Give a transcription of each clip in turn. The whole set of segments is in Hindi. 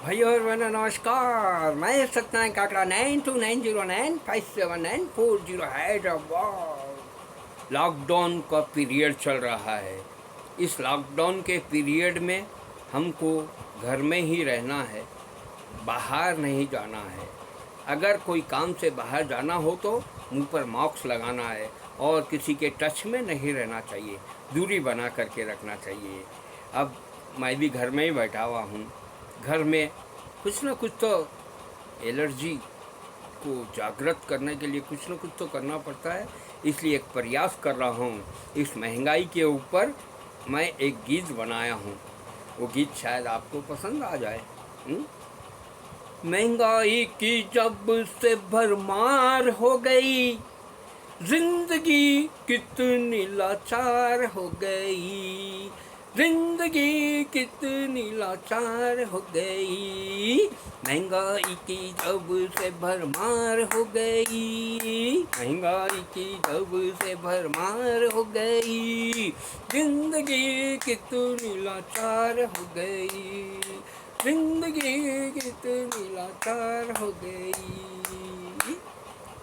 भाई और बहनों नमस्कार। मैं सत्यनारायण काकड़ा 9290957940 हैदराबाद। लॉकडाउन का पीरियड चल रहा है। इस लॉकडाउन के पीरियड में हमको घर में ही रहना है, बाहर नहीं जाना है। अगर कोई काम से बाहर जाना हो तो मुंह पर मास्क लगाना है और किसी के टच में नहीं रहना चाहिए, दूरी बना करके रखना चाहिए। अब मैं भी घर में ही बैठा हुआ हूँ। घर में कुछ ना कुछ तो एलर्जी को जागृत करने के लिए कुछ ना कुछ तो करना पड़ता है, इसलिए एक प्रयास कर रहा हूँ। इस महंगाई के ऊपर मैं एक गीत बनाया हूँ, वो गीत शायद आपको पसंद आ जाए। महंगाई की जब से भरमार हो गई, जिंदगी कितनी लाचार हो गई, जिंदगी कितनी लाचार हो गई। महंगाई की जब से भरमार हो गई, महंगाई की जब से भरमार हो गई, जिंदगी कितनी लाचार हो गई, जिंदगी कितनी लाचार हो गई।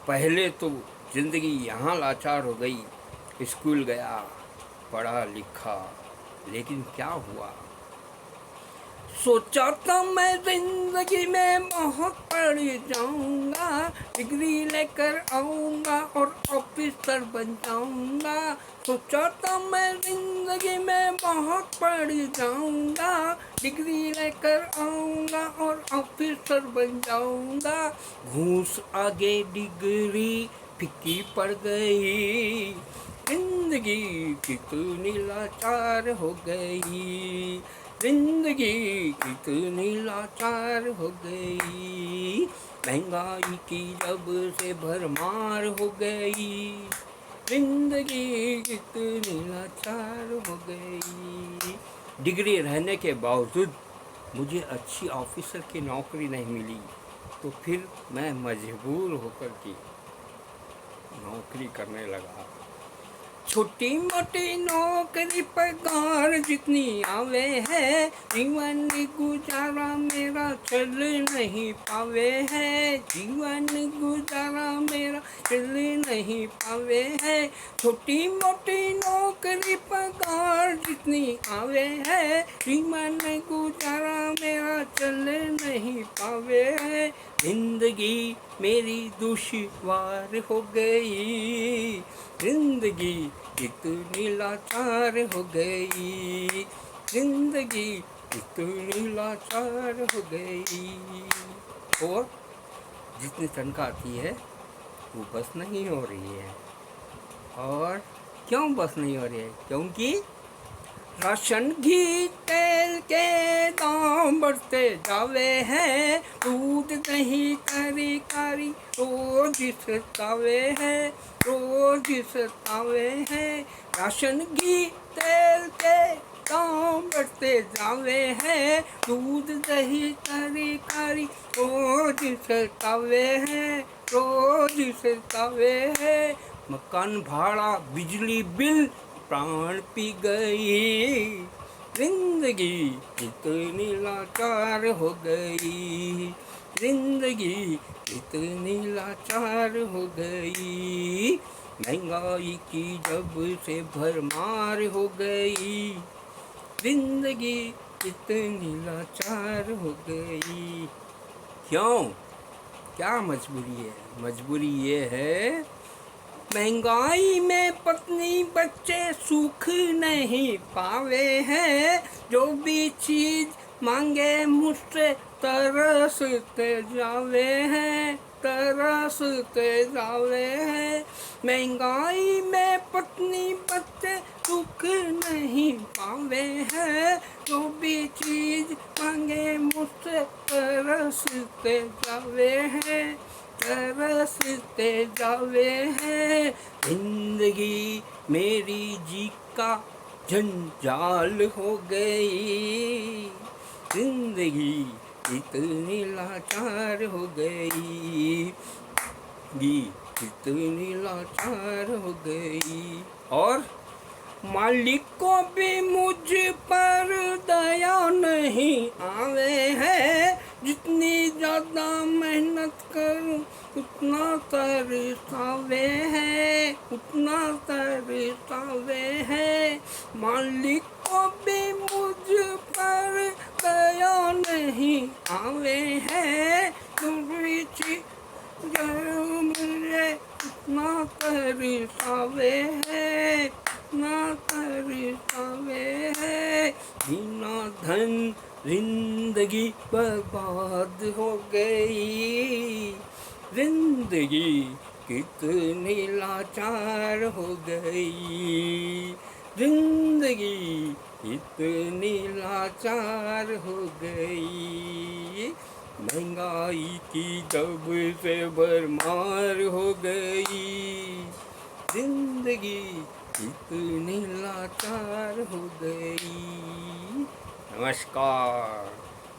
पहले तो ज़िंदगी यहाँ लाचार हो गई। स्कूल गया, पढ़ा लिखा, लेकिन क्या हुआ? सोचा था मैं जिंदगी में बहुत पढ़ जाऊंगा, डिग्री लेकर आऊंगा और ऑफिसर बन जाऊंगा। सोचा था मैं जिंदगी में बहुत पढ़ जाऊंगा, डिग्री लेकर आऊंगा और ऑफिसर बन जाऊंगा। घूस आगे डिग्री फीकी पड़ गई, जिंदगी कितनी लाचार हो गई, जिंदगी कितनी लाचार हो गई। महंगाई की जब से भरमार हो गई, जिंदगी कितनी लाचार हो गई। डिग्री रहने के बावजूद मुझे अच्छी ऑफिसर की नौकरी नहीं मिली, तो फिर मैं मजबूर होकर के नौकरी करने लगा। छोटी मोटी नौकरी पगार जितनी आवे है, जीवन गुजारा मेरा चल नहीं पावे है, जीवन गुजारा मेरा चल नहीं पावे है। छोटी मोटी नौकरी पगार जितनी आवे है, जीवन गुजारा मेरा चल नहीं पावे है। जिंदगी मेरी दुश्वार हो गई, जिंदगी कितनी लाचार हो गई, जिंदगी कितनी लाचार हो गई। और जितनी तनख्वाह आती है वो बस नहीं हो रही है। और क्यों बस नहीं हो रही है? क्योंकि राशन घी तेल के दाम बढ़ते जावे हैं, दूध दही तरकारी रोज सतावे हैं, रोज सतावे हैं। राशन घी तेल के दाम बढ़ते जावे हैं, दूध दही तरकारी रोज सतावे हैं, रोज सतावे हैं। मकान भाड़ा बिजली बिल प्राण पी गई, जिंदगी कितनी लाचार हो गई, जिंदगी कितनी लाचार हो गई। महंगाई की जब से भरमार हो गई, जिंदगी कितनी लाचार हो गई। क्यों? क्या मजबूरी है? मजबूरी ये है, महंगाई में पत्नी बच्चे सुख नहीं पावे हैं, जो भी चीज मांगे मुझसे तरसते जावे हैं, तरसते जावे हैं। महंगाई में पत्नी बच्चे सुख नहीं पावे हैं, जो भी चीज मांगे मुझसे तरसते जावे हैं, तरसते जावे हैं। जिंदगी मेरी जी का जंजाल हो गई, जिंदगी इतनी लाचार हो गई, इतनी लाचार हो गई। और मालिक को भी मुझ पर दया नहीं आवे है, बात करूं उतना तरसावे है, उतना तरसावे है। मालिक को भी मुझ पर दया नहीं आवे है। मुझे उतना तरसावे है, उतना तरसावे है। बिना धन जिंदगी बर्बाद हो गई, जिंदगी कितनी लाचार हो गई, जिंदगी कितनी लाचार हो गई। महंगाई की जब से भरमार हो गई, जिंदगी कितनी लाचार हो गई। नमस्कार।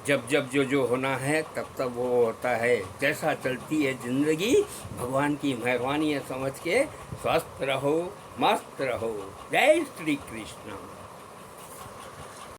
जब जब जो होना है तब तब वो होता है। जैसा चलती है ज़िंदगी, भगवान की मेहरबानी है समझ के स्वस्थ रहो, मस्त रहो। जय श्री कृष्ण।